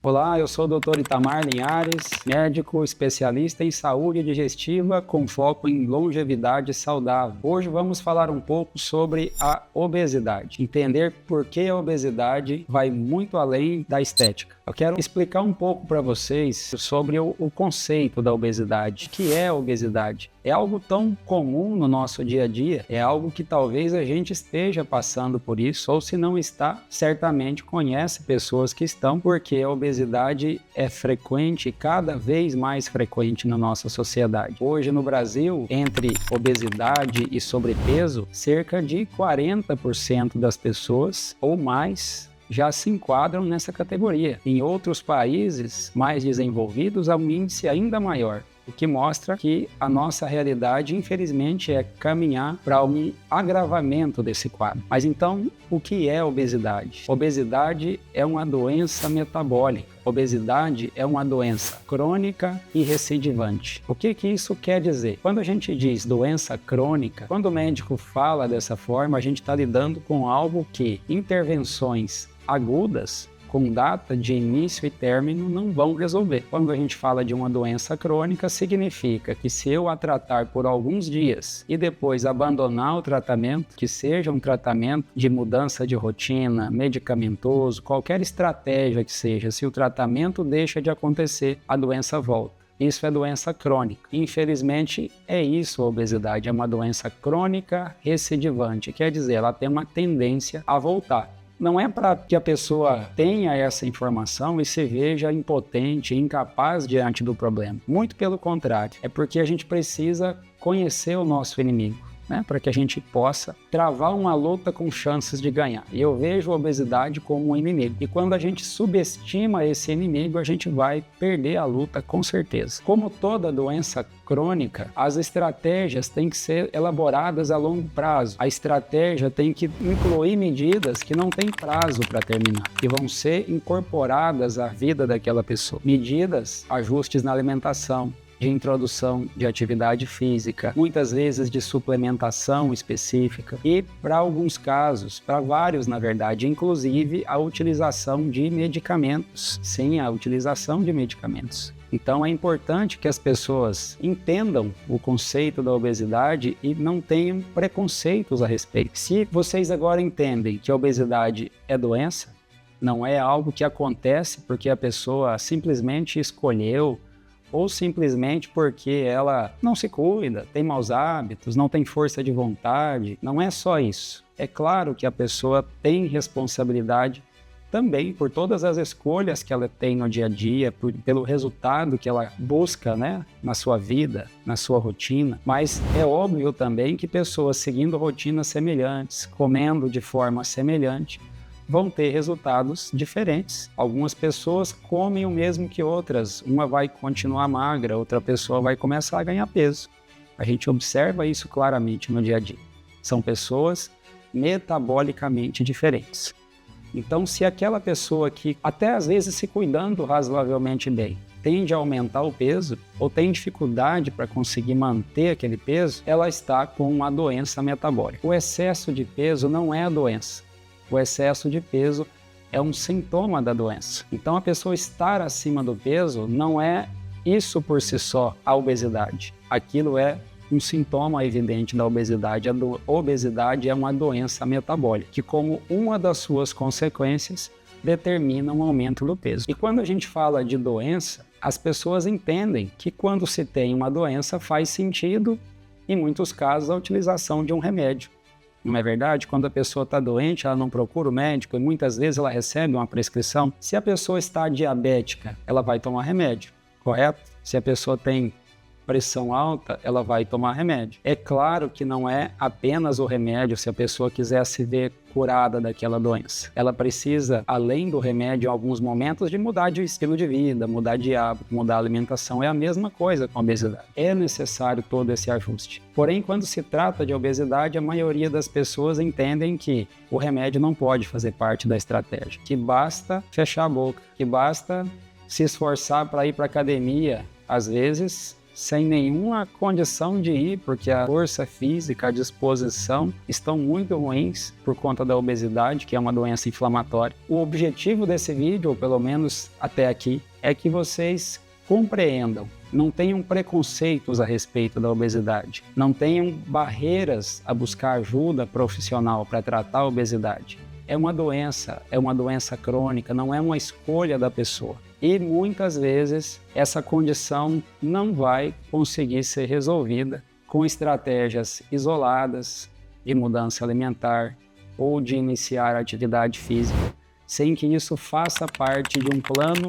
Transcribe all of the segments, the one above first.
Olá, eu sou o Dr. Itamar Linhares, médico especialista em saúde digestiva com foco em longevidade saudável. Hoje vamos falar um pouco sobre a obesidade, entender por que a obesidade vai muito além da estética. Eu quero explicar um pouco para vocês sobre o conceito da obesidade. O que é a obesidade? É algo tão comum no nosso dia a dia, é algo que talvez a gente esteja passando por isso, ou se não está, certamente conhece pessoas que estão, porque a obesidade é frequente, cada vez mais frequente na nossa sociedade. Hoje no Brasil, entre obesidade e sobrepeso, cerca de 40% das pessoas ou mais já se enquadram nessa categoria. Em outros países mais desenvolvidos, há um índice ainda maior, o que mostra que a nossa realidade, infelizmente, é caminhar para um agravamento desse quadro. Mas então, o que é obesidade? Obesidade é uma doença metabólica. Obesidade é uma doença crônica e recidivante. O que isso quer dizer? Quando a gente diz doença crônica, quando o médico fala dessa forma, a gente está lidando com algo que intervenções agudas com data de início e término não vão resolver. Quando a gente fala de uma doença crônica, significa que se eu a tratar por alguns dias e depois abandonar o tratamento, que seja um tratamento de mudança de rotina, medicamentoso, qualquer estratégia que seja, se o tratamento deixa de acontecer, a doença volta. Isso é doença crônica. Infelizmente, é isso a obesidade, é uma doença crônica recidivante, quer dizer, ela tem uma tendência a voltar. Não é para que a pessoa tenha essa informação e se veja impotente, incapaz diante do problema. Muito pelo contrário, é porque a gente precisa conhecer o nosso inimigo, né? Para que a gente possa travar uma luta com chances de ganhar. E eu vejo a obesidade como um inimigo. E quando a gente subestima esse inimigo, a gente vai perder a luta com certeza. Como toda doença crônica, as estratégias têm que ser elaboradas a longo prazo. A estratégia tem que incluir medidas que não têm prazo para terminar, que vão ser incorporadas à vida daquela pessoa. Medidas, ajustes na alimentação, de introdução de atividade física, muitas vezes de suplementação específica e, para alguns casos, para vários na verdade, inclusive a utilização de medicamentos. Sim, a utilização de medicamentos. Então é importante que as pessoas entendam o conceito da obesidade e não tenham preconceitos a respeito. Se vocês agora entendem que a obesidade é doença, não é algo que acontece porque a pessoa simplesmente escolheu ou simplesmente porque ela não se cuida, tem maus hábitos, não tem força de vontade. Não é só isso. É claro que a pessoa tem responsabilidade também por todas as escolhas que ela tem no dia a dia, pelo resultado que ela busca, né, na sua vida, na sua rotina. Mas é óbvio também que pessoas seguindo rotinas semelhantes, comendo de forma semelhante, vão ter resultados diferentes. Algumas pessoas comem o mesmo que outras. Uma vai continuar magra, outra pessoa vai começar a ganhar peso. A gente observa isso claramente no dia a dia. São pessoas metabolicamente diferentes. Então, se aquela pessoa que até às vezes se cuidando razoavelmente bem, tende a aumentar o peso ou tem dificuldade para conseguir manter aquele peso, ela está com uma doença metabólica. O excesso de peso não é a doença. O excesso de peso é um sintoma da doença. Então, a pessoa estar acima do peso não é isso por si só a obesidade. Aquilo é um sintoma evidente da obesidade. A obesidade é uma doença metabólica, que como uma das suas consequências determina um aumento do peso. E quando a gente fala de doença, as pessoas entendem que quando se tem uma doença faz sentido, em muitos casos, a utilização de um remédio. Não é verdade? Quando a pessoa está doente, ela não procura o médico e muitas vezes ela recebe uma prescrição. Se a pessoa está diabética, ela vai tomar remédio, correto? Se a pessoa tem pressão alta, ela vai tomar remédio. É claro que não é apenas o remédio se a pessoa quiser se ver curada daquela doença. Ela precisa, além do remédio, em alguns momentos, de mudar de estilo de vida, mudar de hábito, mudar a alimentação. É a mesma coisa com a obesidade. É necessário todo esse ajuste. Porém, quando se trata de obesidade, a maioria das pessoas entendem que o remédio não pode fazer parte da estratégia, que basta fechar a boca, que basta se esforçar para ir para a academia, às vezes sem nenhuma condição de ir, porque a força física, a disposição estão muito ruins por conta da obesidade, que é uma doença inflamatória. O objetivo desse vídeo, ou pelo menos até aqui, é que vocês compreendam, não tenham preconceitos a respeito da obesidade, não tenham barreiras a buscar ajuda profissional para tratar a obesidade. É uma doença crônica, não é uma escolha da pessoa. E muitas vezes essa condição não vai conseguir ser resolvida com estratégias isoladas de mudança alimentar ou de iniciar atividade física, sem que isso faça parte de um plano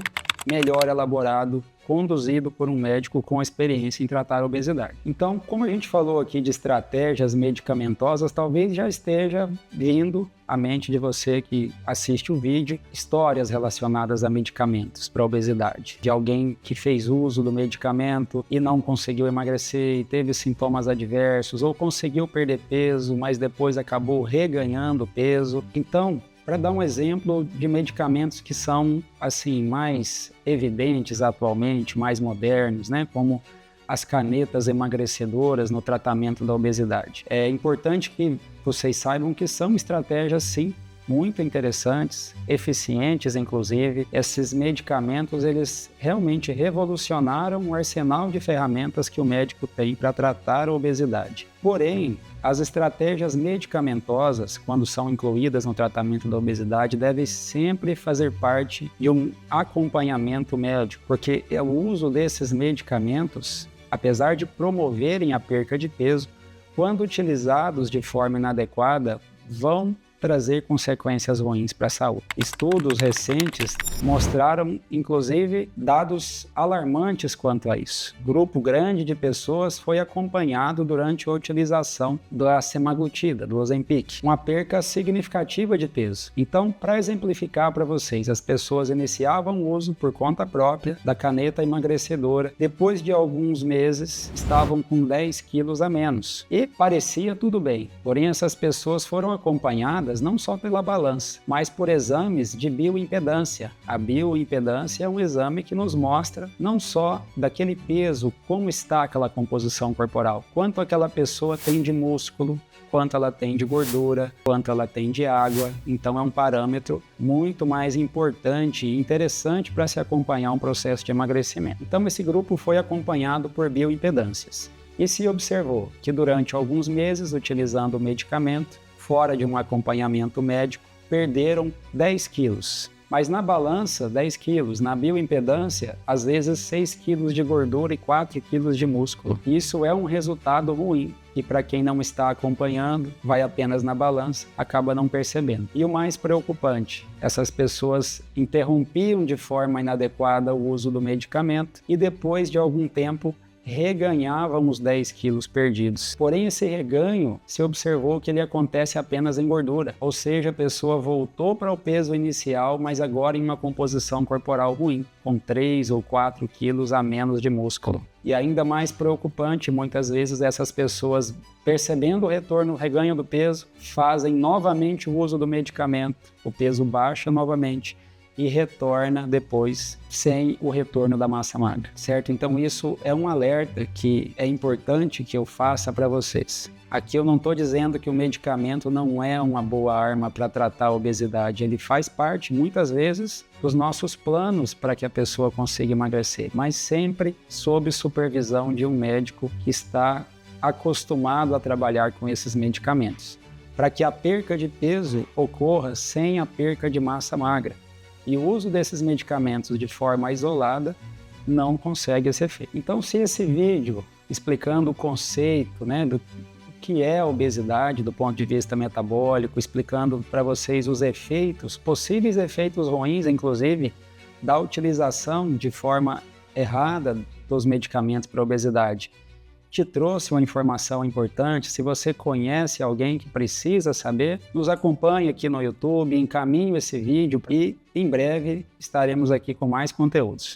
melhor elaborado, conduzido por um médico com experiência em tratar a obesidade. Então, como a gente falou aqui de estratégias medicamentosas, talvez já esteja vindo à mente de você que assiste o vídeo histórias relacionadas a medicamentos para a obesidade, de alguém que fez uso do medicamento e não conseguiu emagrecer e teve sintomas adversos, ou conseguiu perder peso, mas depois acabou reganhando peso. Então, para dar um exemplo de medicamentos que são assim mais evidentes atualmente, mais modernos, né, como as canetas emagrecedoras no tratamento da obesidade. É importante que vocês saibam que são estratégias, sim, muito interessantes, eficientes, inclusive. Esses medicamentos, eles realmente revolucionaram o arsenal de ferramentas que o médico tem para tratar a obesidade. Porém, as estratégias medicamentosas, quando são incluídas no tratamento da obesidade, devem sempre fazer parte de um acompanhamento médico, porque o uso desses medicamentos, apesar de promoverem a perca de peso, quando utilizados de forma inadequada, vão trazer consequências ruins para a saúde. Estudos recentes mostraram, inclusive, dados alarmantes quanto a isso. Grupo grande de pessoas foi acompanhado durante a utilização da semaglutida, do Ozempic, uma perca significativa de peso. Então, para exemplificar para vocês, as pessoas iniciavam o uso por conta própria da caneta emagrecedora. Depois de alguns meses, estavam com 10 quilos a menos. E parecia tudo bem. Porém, essas pessoas foram acompanhadas não só pela balança, mas por exames de bioimpedância. A bioimpedância é um exame que nos mostra não só daquele peso, como está aquela composição corporal, quanto aquela pessoa tem de músculo, quanto ela tem de gordura, quanto ela tem de água. Então é um parâmetro muito mais importante e interessante para se acompanhar um processo de emagrecimento. Então esse grupo foi acompanhado por bioimpedâncias e se observou que durante alguns meses, utilizando o medicamento, fora de um acompanhamento médico, perderam 10 quilos. Mas na balança, 10 quilos. Na bioimpedância, às vezes 6 quilos de gordura e 4 quilos de músculo. Isso é um resultado ruim. E para quem não está acompanhando, vai apenas na balança, acaba não percebendo. E o mais preocupante, essas pessoas interrompiam de forma inadequada o uso do medicamento e depois de algum tempo, reganhavam os 10 quilos perdidos. Porém, esse reganho se observou que ele acontece apenas em gordura, ou seja, a pessoa voltou para o peso inicial, mas agora em uma composição corporal ruim, com 3 ou 4 quilos a menos de músculo. E ainda mais preocupante, muitas vezes essas pessoas, percebendo o retorno, o reganho do peso, fazem novamente o uso do medicamento, o peso baixa novamente, e retorna depois sem o retorno da massa magra, certo? Então isso é um alerta que é importante que eu faça para vocês. Aqui eu não estou dizendo que o medicamento não é uma boa arma para tratar a obesidade, ele faz parte, muitas vezes, dos nossos planos para que a pessoa consiga emagrecer, mas sempre sob supervisão de um médico que está acostumado a trabalhar com esses medicamentos, para que a perca de peso ocorra sem a perca de massa magra. E o uso desses medicamentos de forma isolada não consegue esse efeito. Então, se esse vídeo explicando o conceito, né, do que é a obesidade do ponto de vista metabólico, explicando para vocês os efeitos, possíveis efeitos ruins, inclusive, da utilização de forma errada dos medicamentos para a obesidade, te trouxe uma informação importante. Se você conhece alguém que precisa saber, nos acompanhe aqui no YouTube, encaminhe esse vídeo e em breve estaremos aqui com mais conteúdos.